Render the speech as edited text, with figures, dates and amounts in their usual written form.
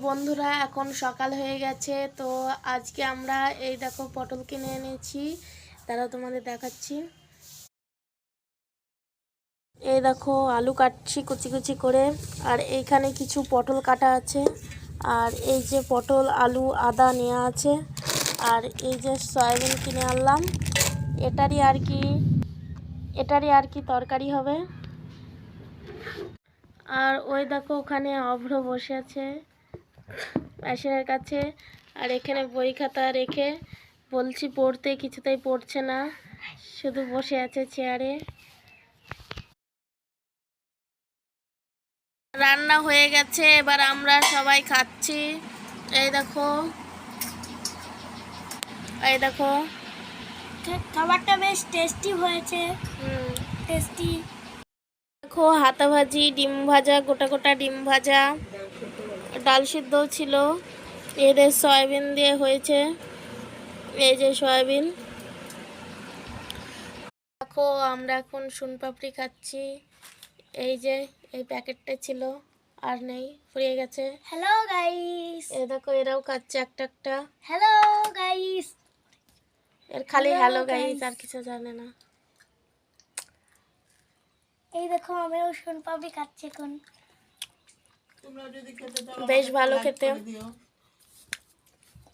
বন্ধুরা এখন সকাল হয়ে গেছে। তো আজকে আমরা এই দেখো পটল কিনে এনেছি, তারা তোমাদের দেখাচ্ছি। এই দেখো আলু কাটছি কুচি কুচি করে, আর এইখানে কিছু পটল কাটা আছে, আর এই যে পটল আলু আদা নেওয়া আছে, আর এই যে সয়াবিন কিনে আনলাম, এটারই আর কি তরকারি হবে। আর ওই দেখো ওখানে অভ্র বসে আছে মেশিনের কাছে, আর এখানে বই খাতা রেখে বলছি পড়তে, কিছুতেই পড়ছে না, শুধু বসে আছে চেয়ারে। রান্না হয়ে গেছে, এবার আমরা সবাই খাচ্ছি। এই দেখো খাবারটা বেশ টেস্টি হয়েছে। টেস্টি। দেখো হাতা ভাজি, ডিম ভাজা, গোটা গোটা ডিম ভাজা, ডাল সিদ্ধও ছিল, এদের সয়াবিন দিয়ে হয়েছে। এই যে সয়াবিন। দেখো আমরা এখন সোনপাপড়ি খাচ্ছি। এই যে এই প্যাকেটটা ছিল, আর নেই, ফুরিয়ে গেছে। হ্যালো গাইস, এই দেখো এরাও খাচ্ছে একটা একটা। হ্যালো গাইস, এর খালি Hello, হ্যালো গাইস, guys. আর কিছু জানে না। এই দেখো আমিও সোনপাপড়ি খাচ্ছি এখন। বেশ ভালো খেতে।